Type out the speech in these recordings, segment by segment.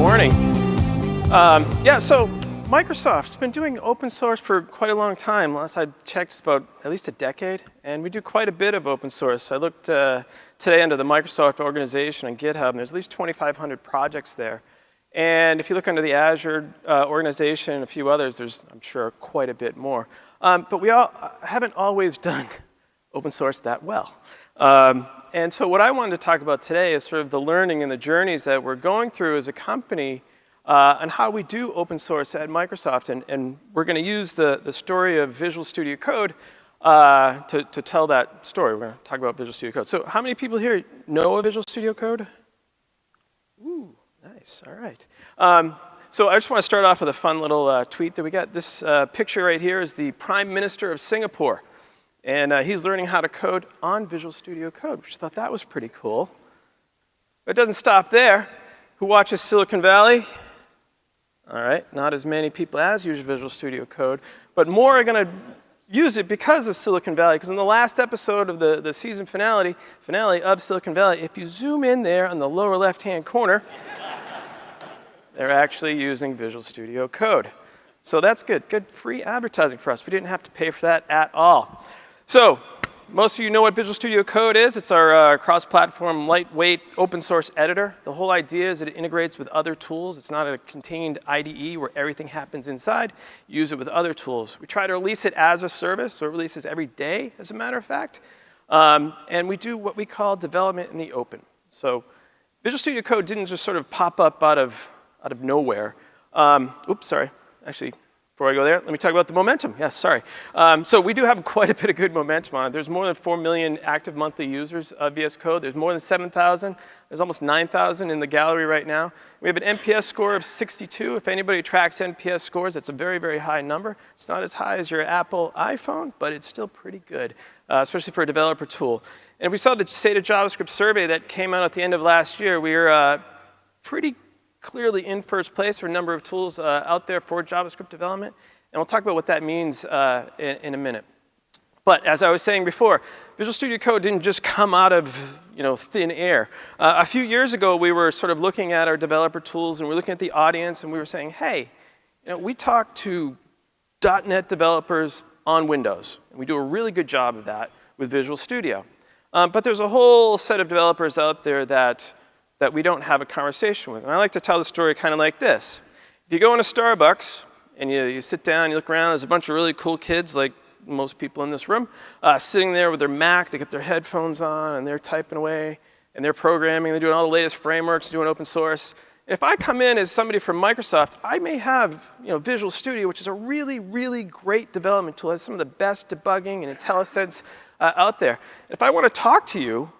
morning. So Microsoft's been doing open source for quite a long time. Last I checked, it's about at least a decade, and we do quite a bit of open source. I looked today under the Microsoft organization on GitHub, and there's at least 2,500 projects there. And if you look under the Azure organization and a few others, there's, I'm sure, quite a bit more. But we haven't always done open source that well. And so what I wanted to talk about today is sort of the learning and the journeys that we're going through as a company and how we do open source at Microsoft. And we're going to use the story of Visual Studio Code to tell that story. We're going to talk about Visual Studio Code. So how many people here know of Visual Studio Code? Ooh, nice. All right. So I just want to start off with a fun little tweet that we got. This picture right here is the Prime Minister of Singapore. And he's learning how to code on Visual Studio Code, which I thought that was pretty cool. But it doesn't stop there. Who watches Silicon Valley? All right, not as many people as use Visual Studio Code, but more are going to use it because of Silicon Valley. Because in the last episode of the season finale of Silicon Valley, if you zoom in there on the lower left-hand corner, they're actually using Visual Studio Code. So that's good. Good free advertising for us. We didn't have to pay for that at all. So most of you know what Visual Studio Code is. It's our cross-platform, lightweight, open source editor. The whole idea is that it integrates with other tools. It's not a contained IDE where everything happens inside. Use it with other tools. We try to release it as a service, so it releases every day, as a matter of fact. And we do what we call development in the open. So Visual Studio Code didn't just sort of pop up out of nowhere. Oops, sorry. Actually, before I go there, let me talk about the momentum. Yes, sorry. So we do have quite a bit of good momentum on it. There's more than 4 million active monthly users of VS Code. There's more than 7,000. There's almost 9,000 in the gallery right now. We have an NPS score of 62. If anybody tracks NPS scores, that's a very, very high number. It's not as high as your Apple iPhone, but it's still pretty good, especially for a developer tool. And we saw the State of JavaScript survey that came out at the end of last year. We were pretty clearly in first place for a number of tools out there for JavaScript development. And we'll talk about what that means in a minute. But as I was saying before, Visual Studio Code didn't just come out of thin air. A few years ago, we were sort of looking at our developer tools, and we were looking at the audience, and we were saying, hey, we talk to .NET developers on Windows. And we do a really good job of that with Visual Studio. But there's a whole set of developers out there that we don't have a conversation with. And I like to tell the story kind of like this. If you go into Starbucks and you sit down, you look around, there's a bunch of really cool kids, like most people in this room, sitting there with their Mac, they get their headphones on, and they're typing away, and they're programming, they're doing all the latest frameworks, doing open source. And if I come in as somebody from Microsoft, I may have Visual Studio, which is a really, really great development tool. It has some of the best debugging and IntelliSense out there. And if I want to talk to you,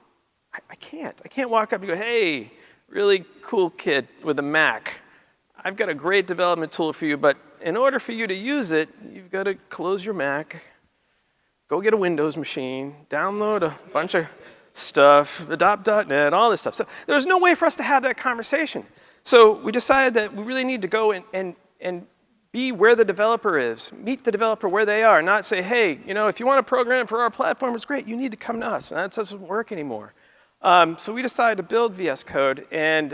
I can't. I can't walk up and go, hey, really cool kid with a Mac. I've got a great development tool for you, but in order for you to use it, you've got to close your Mac, go get a Windows machine, download a bunch of stuff, adopt .NET, all this stuff. So there was no way for us to have that conversation. So we decided that we really need to go and be where the developer is, meet the developer where they are, not say, hey, if you want to program for our platform, it's great, you need to come to us. And that doesn't work anymore. So we decided to build VS Code and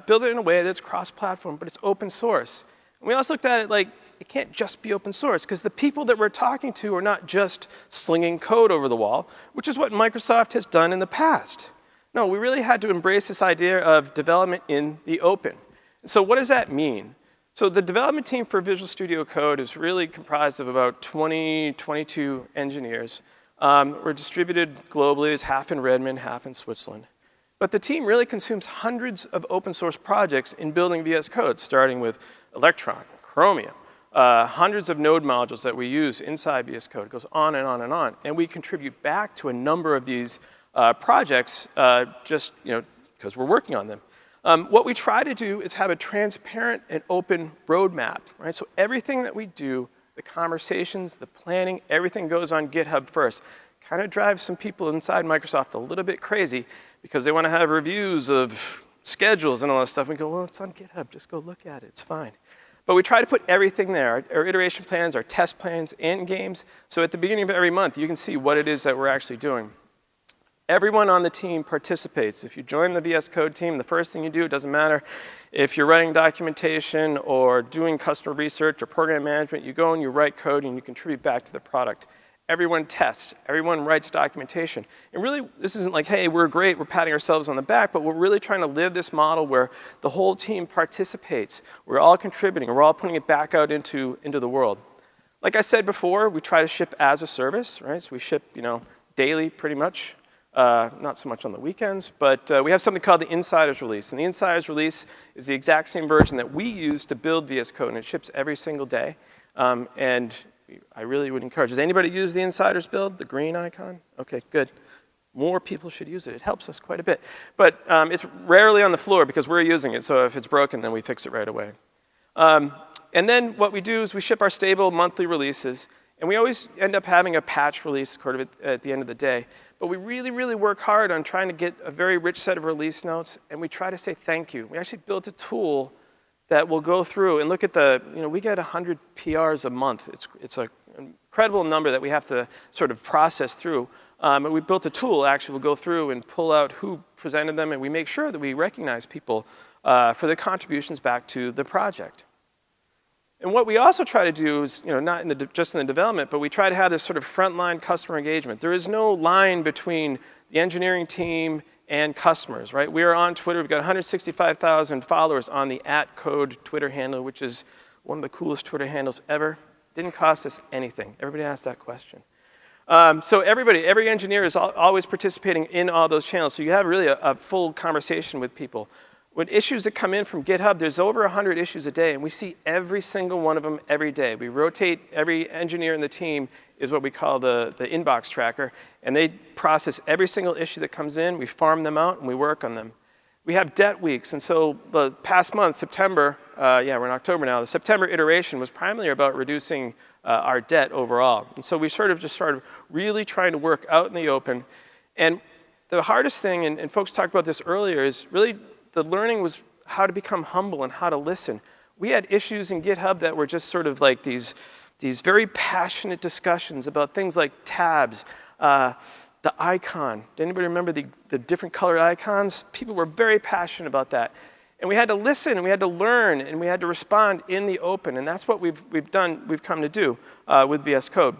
build it in a way that's cross-platform, but it's open source. And we also looked at it like it can't just be open source, because the people that we're talking to are not just slinging code over the wall, which is what Microsoft has done in the past. No, we really had to embrace this idea of development in the open. And so what does that mean? So the development team for Visual Studio Code is really comprised of about 22 engineers. We're distributed globally. It's half in Redmond, half in Switzerland. But the team really consumes hundreds of open source projects in building VS Code, starting with Electron, Chromium, hundreds of node modules that we use inside VS Code. It goes on and on and on. And we contribute back to a number of these projects just because we're working on them. What we try to do is have a transparent and open roadmap, right? So everything that we do, the conversations, the planning, everything goes on GitHub first. Kind of drives some people inside Microsoft a little bit crazy because they want to have reviews of schedules and all that stuff. And we go, well, it's on GitHub. Just go look at it. It's fine. But we try to put everything there, our iteration plans, our test plans, end games. So at the beginning of every month, you can see what it is that we're actually doing. Everyone on the team participates. If you join the VS Code team, the first thing you do, it doesn't matter if you're writing documentation or doing customer research or program management, you go and you write code and you contribute back to the product. Everyone tests, everyone writes documentation. And really, this isn't like, hey, we're great, we're patting ourselves on the back, but we're really trying to live this model where the whole team participates. We're all contributing, we're all putting it back out into the world. Like I said before, we try to ship as a service, right? So we ship, daily pretty much. Not so much on the weekends, but we have something called the Insiders Release. And the Insiders Release is the exact same version that we use to build VS Code, and it ships every single day. And I really would encourage, does anybody use the Insiders build, the green icon? Okay, good. More people should use it. It helps us quite a bit. But it's rarely on the floor because we're using it, so if it's broken, then we fix it right away. And then what we do is we ship our stable monthly releases, and we always end up having a patch release at the end of the day. But we really, really work hard on trying to get a very rich set of release notes, and we try to say thank you. We actually built a tool that will go through and look at we get 100 PRs a month. It's an incredible number that we have to sort of process through. And we built a tool that actually will go through and pull out who presented them, and we make sure that we recognize people for their contributions back to the project. And what we also try to do is, not just in the development, but we try to have this sort of frontline customer engagement. There is no line between the engineering team and customers, right? We are on Twitter. We've got 165,000 followers on the @code Twitter handle, which is one of the coolest Twitter handles ever. Didn't cost us anything. Everybody asked that question. So every engineer is always participating in all those channels. So you have really a full conversation with people. With issues that come in from GitHub, there's over 100 issues a day, and we see every single one of them every day. We rotate every engineer in the team is what we call the inbox tracker, and they process every single issue that comes in. We farm them out, and we work on them. We have debt weeks, and so the past month, September, we're in October now, the September iteration was primarily about reducing our debt overall. And so we sort of really trying to work out in the open. And the hardest thing, and folks talked about this earlier, is really the learning was how to become humble and how to listen. We had issues in GitHub that were just sort of like these very passionate discussions about things like tabs, the icon. Did anybody remember the different colored icons? People were very passionate about that. And we had to listen, and we had to learn, and we had to respond in the open. And that's what we've come to do with VS Code.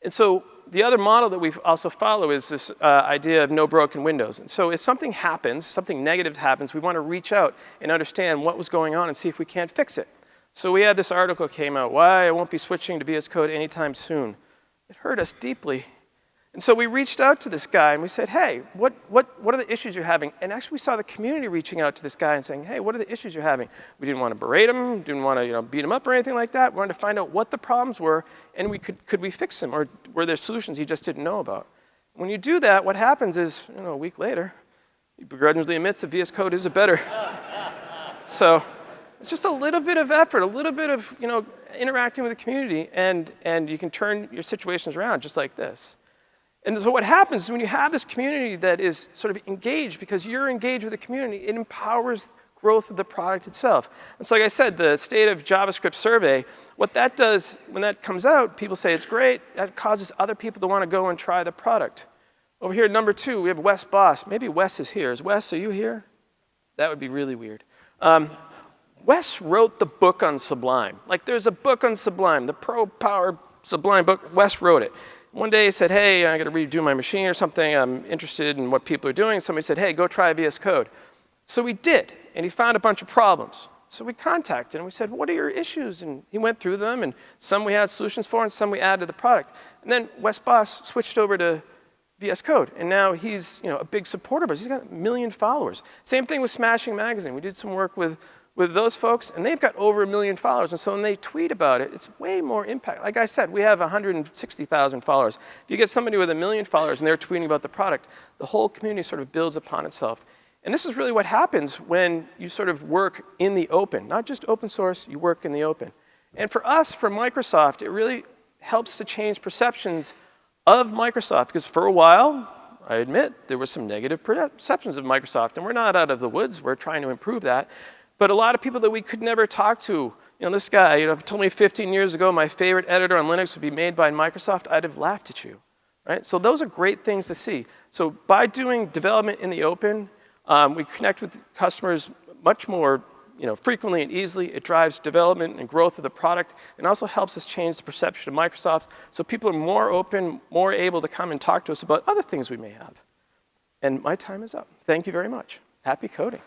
And so the other model that we also follow is this idea of no broken windows. And so if something happens, something negative happens, we want to reach out and understand what was going on and see if we can't fix it. So we had this article came out, why I won't be switching to VS Code anytime soon. It hurt us deeply. And so we reached out to this guy and we said, hey, what are the issues you're having? And actually we saw the community reaching out to this guy and saying, hey, what are the issues you're having? We didn't want to berate him, didn't want to beat him up or anything like that. We wanted to find out what the problems were and could we fix them, or were there solutions he just didn't know about? When you do that, what happens is, a week later, he begrudgingly admits that VS Code is a better. So it's just a little bit of effort, a little bit of interacting with the community, and you can turn your situations around just like this. And so what happens is when you have this community that is sort of engaged, because you're engaged with the community, it empowers growth of the product itself. And so like I said, the State of JavaScript survey, what that does, when that comes out, people say it's great, that causes other people to want to go and try the product. Over here, number 2, we have Wes Boss. Maybe Wes is here. Wes, are you here? That would be really weird. Wes wrote the book on Sublime. Like there's a book on Sublime, the Pro Power Sublime book, Wes wrote it. One day he said, hey, I got to redo my machine or something. I'm interested in what people are doing. Somebody said, hey, go try VS Code. So we did, and he found a bunch of problems. So we contacted him, and we said, what are your issues? And he went through them, and some we had solutions for, and some we added to the product. And then Wes Boss switched over to VS Code, and now he's a big supporter of us. He's got 1 million followers. Same thing with Smashing Magazine. We did some work with those folks, and they've got over 1 million followers. And so when they tweet about it, it's way more impact. Like I said, we have 160,000 followers. If you get somebody with 1 million followers and they're tweeting about the product, the whole community sort of builds upon itself. And this is really what happens when you sort of work in the open. Not just open source, you work in the open. And for us, for Microsoft, it really helps to change perceptions of Microsoft. Because for a while, I admit, there were some negative perceptions of Microsoft. And we're not out of the woods. We're trying to improve that. But a lot of people that we could never talk to, this guy, if you told me 15 years ago my favorite editor on Linux would be made by Microsoft, I'd have laughed at you, right? So those are great things to see. So by doing development in the open, we connect with customers much more frequently and easily. It drives development and growth of the product, and also helps us change the perception of Microsoft so people are more open, more able to come and talk to us about other things we may have. And my time is up. Thank you very much. Happy coding.